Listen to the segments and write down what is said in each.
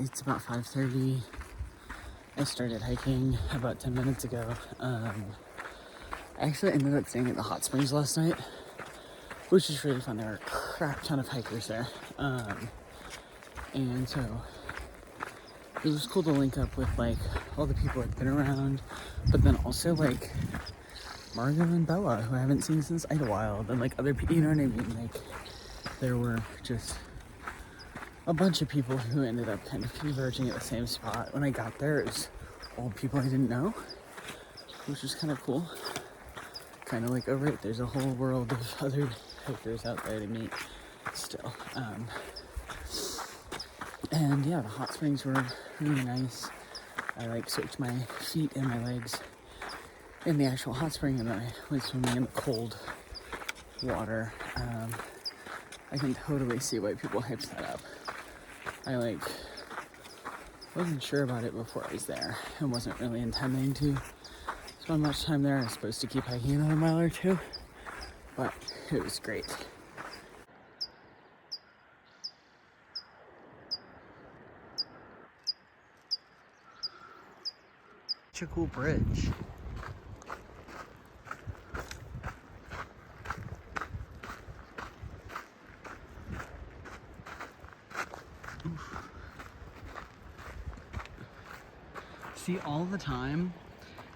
It's about 5:30. I started hiking about 10 minutes ago. I actually ended up staying at the hot springs last night, which is really fun. There were a crap ton of hikers there. And so it was cool to link up with like all the people I've been around, but then also like Margot and Bella, who I haven't seen since Idlewild, and like other people, you know what I mean? Like there were just a bunch of people who ended up kind of converging at the same spot. When I got there, it was all people I didn't know, which was kind of cool. Kind of like, oh right, there's a whole world of other hikers out there to meet still. And yeah, the hot springs were really nice. I like soaked my feet and my legs in the actual hot spring, and then I went swimming in the cold water. I can totally see why people hyped that up. I wasn't sure about it before I was there and wasn't really intending to spend much time there. I was supposed to keep hiking another mile or two, but it was great. Such a cool bridge. See, all the time,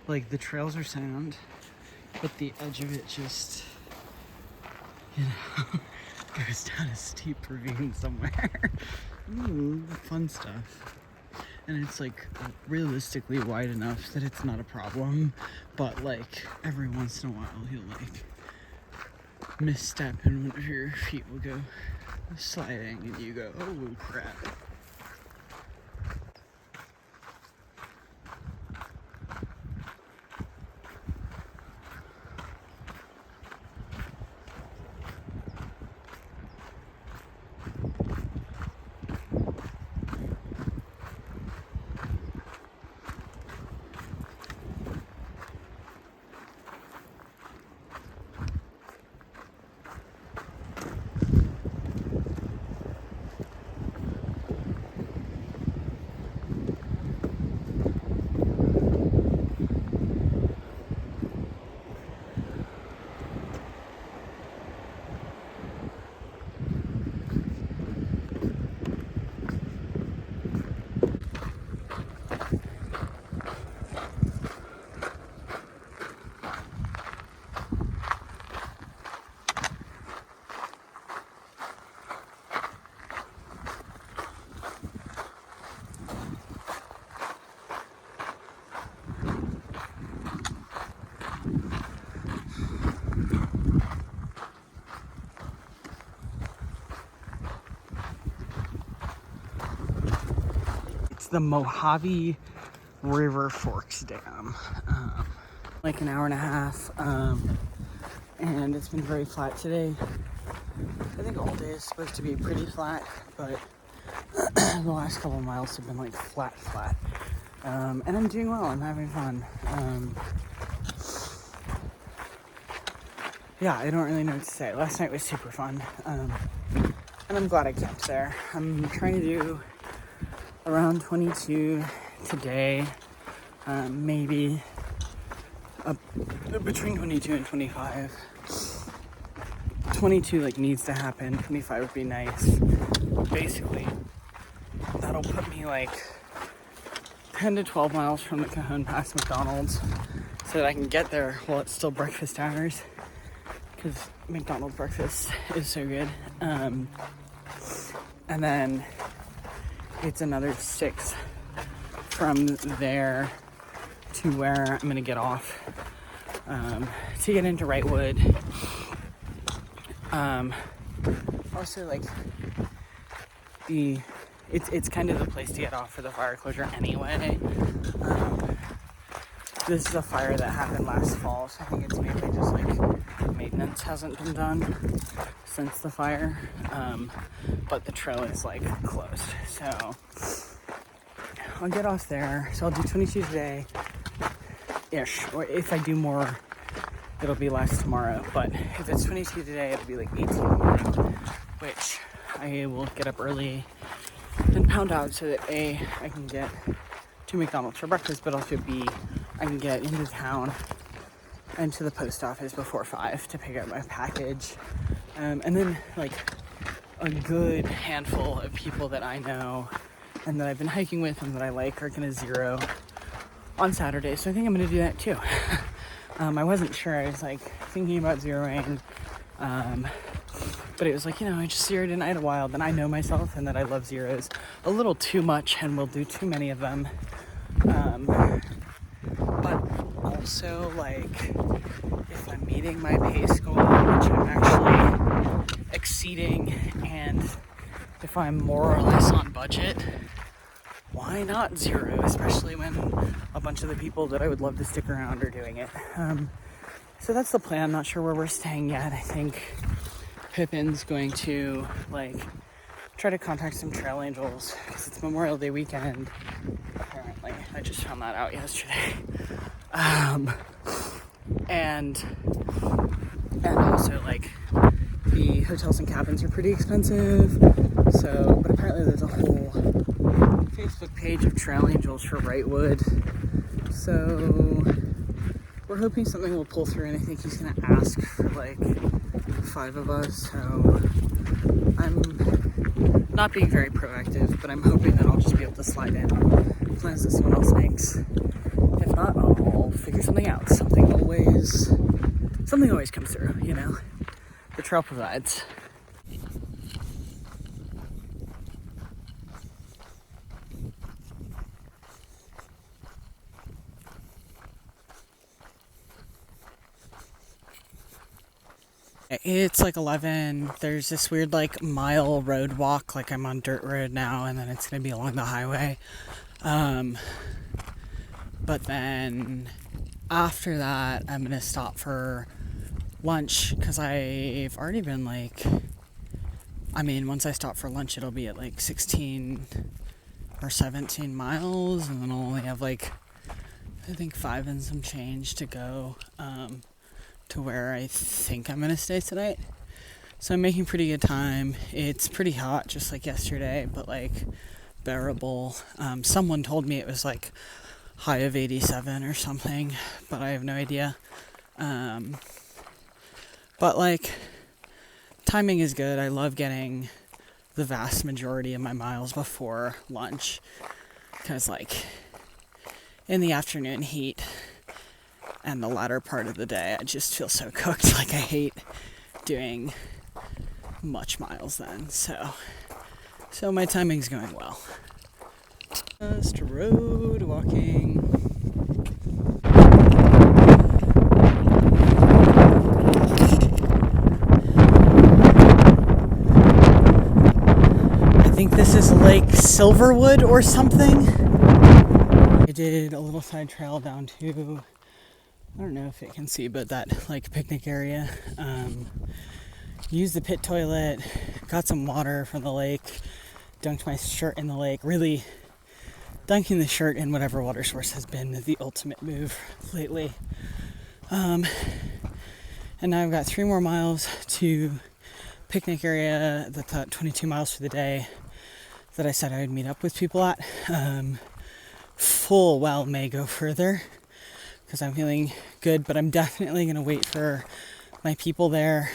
like the trails are sound, but the edge of it just, you know, goes down a steep ravine somewhere. Ooh, fun stuff. And it's like realistically wide enough that it's not a problem, but like every once in a while you'll like misstep and one of your feet will go sliding and you go, oh crap. The Mojave River Forks Dam. Like an hour and a half, and it's been very flat today. I think all day is supposed to be pretty flat, but the last couple of miles have been like flat. And I'm doing well, I'm having fun. Yeah, I don't really know what to say. Last night was super fun, and I'm glad I camped there. I'm trying to do around 22 today, maybe between 22 and 25. 22 like needs to happen, 25 would be nice. Basically, that'll put me like 10 to 12 miles from the Cajon Pass McDonald's so that I can get there while it's still breakfast hours, because McDonald's breakfast is so good. And then it's another 6 from there to where I'm gonna get off to get into Wrightwood. Also, like it's kind of the place to get off for the fire closure anyway. This is a fire that happened last fall, so I think it's mainly just like maintenance hasn't been done since the fire. But the trail is like closed, so I'll get off there. So I'll do 22 today ish, or if I do more it'll be less tomorrow, but if it's 22 today it'll be like 18 tomorrow, which I will get up early and and pound out so that A, I can get to McDonald's for breakfast, but also B, I can get into town and to the post office before 5 to pick up my package. And then like a good handful of people that I know and that I've been hiking with and that I like are gonna zero on Saturday. So I think I'm gonna do that too. I wasn't sure. I was like thinking about zeroing. But it was like, I just zeroed in Idlewild and I know myself and that I love zeros a little too much and will do too many of them. But also, like, if I'm meeting my pace goal, which I'm actually exceeding, and if I'm more or less on budget, why not zero? Especially when a bunch of the people that I would love to stick around are doing it. So that's the plan. I'm not sure where we're staying yet. I think Pippin's going to try to contact some trail angels because it's Memorial Day weekend. Apparently, I just found that out yesterday. And also the hotels and cabins are pretty expensive. So, but apparently there's a whole Facebook page of trail angels for Wrightwood. So we're hoping something will pull through, and I think he's gonna ask for 5 of us. So I'm not being very proactive, but I'm hoping that I'll just be able to slide in plans that someone else makes. If not, I'll figure something out. Something always comes through, The trail provides. It's 11. There's this weird mile road walk. I'm on dirt road now, and then it's gonna be along the highway. But then after that, I'm gonna stop for lunch because I've already been once I stop for lunch, it'll be at 16 or 17 miles, and then I'll only have I think 5 and some change to go to where I think I'm gonna stay tonight. So I'm making pretty good time. It's pretty hot, just like yesterday, but bearable. Someone told me it was high of 87 or something, but I have no idea. But timing is good. I love getting the vast majority of my miles before lunch, because in the afternoon heat and the latter part of the day, I just feel so cooked. I hate doing much miles then. So my timing's going well. Just road walking. I think this is Lake Silverwood or something. I did a little side trail down to, I don't know if it can see, but that picnic area. Used the pit toilet, got some water from the lake, dunked my shirt in the lake. Really, dunking the shirt in whatever water source has been the ultimate move lately. And now I've got 3 more miles to picnic area that's at 22 miles for the day that I said I would meet up with people at. Full well may go further because I'm feeling good, but I'm definitely going to wait for my people there,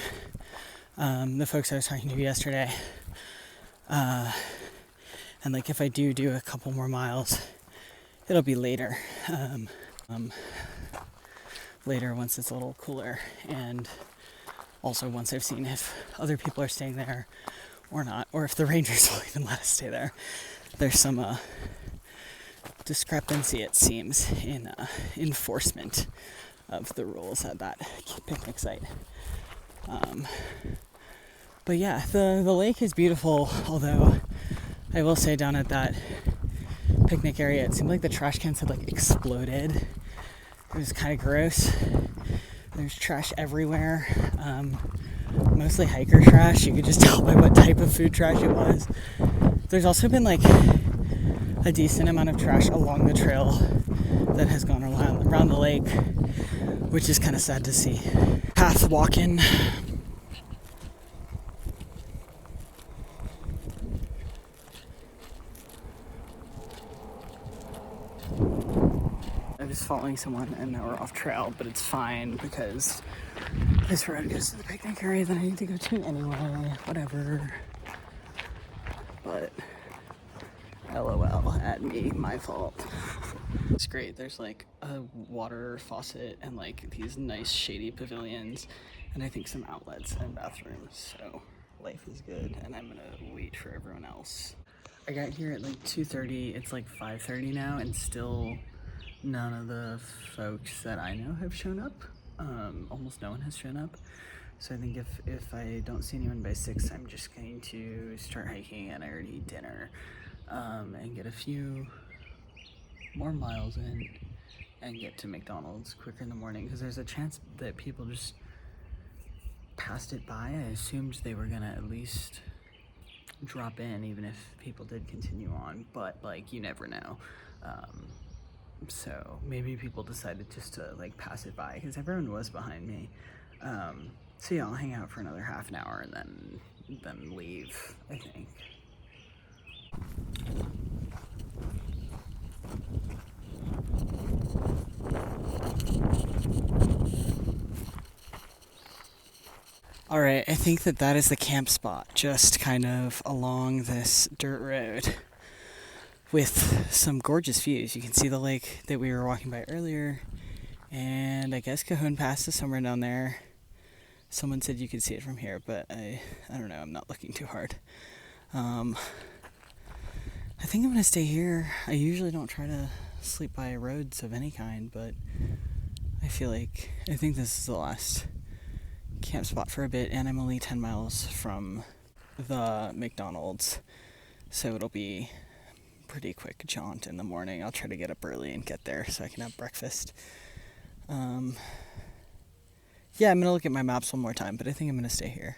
the folks I was talking to yesterday. And if I do a couple more miles, it'll be later. Later once it's a little cooler, and also once I've seen if other people are staying there or not, or if the rangers will even let us stay there. There's some discrepancy, it seems, in enforcement of the rules at that picnic site. But yeah, the lake is beautiful, although I will say down at that picnic area, it seemed like the trash cans had exploded. It was kind of gross. There's trash everywhere, mostly hiker trash. You could just tell by what type of food trash it was. There's also been a decent amount of trash along the trail that has gone around the lake, which is kind of sad to see. Path walking. I was following someone and now we're off trail, but it's fine because this road goes to the picnic area that I need to go to anyway, whatever. But LOL at me, my fault. It's great. There's like a water faucet and like these nice shady pavilions and I think some outlets and bathrooms. So life is good and I'm gonna wait for everyone else. I got here at like 2:30. It's like 5:30 now and still none of the folks that I know have shown up. Almost no one has shown up. So I think if I don't see anyone by 6, I'm just going to start hiking and I already eat dinner and get a few more miles in and get to McDonald's quicker in the morning because there's a chance that people just passed it by. I assumed they were gonna at least drop in even if people did continue on, but like you never know. So maybe people decided just to like pass it by because everyone was behind me. So yeah, I'll hang out for another half an hour and then leave, I think. All right, I think that is the camp spot, just kind of along this dirt road with some gorgeous views. You can see the lake that we were walking by earlier, and I guess Cajon Pass is somewhere down there. Someone said you could see it from here, but I don't know, I'm not looking too hard. I think I'm gonna stay here. I usually don't try to sleep by roads of any kind, but I think this is the last camp spot for a bit, and I'm only 10 miles from the McDonald's, so it'll be pretty quick jaunt in the morning. I'll try to get up early and get there so I can have breakfast. Yeah, I'm gonna look at my maps one more time, but I think I'm gonna stay here.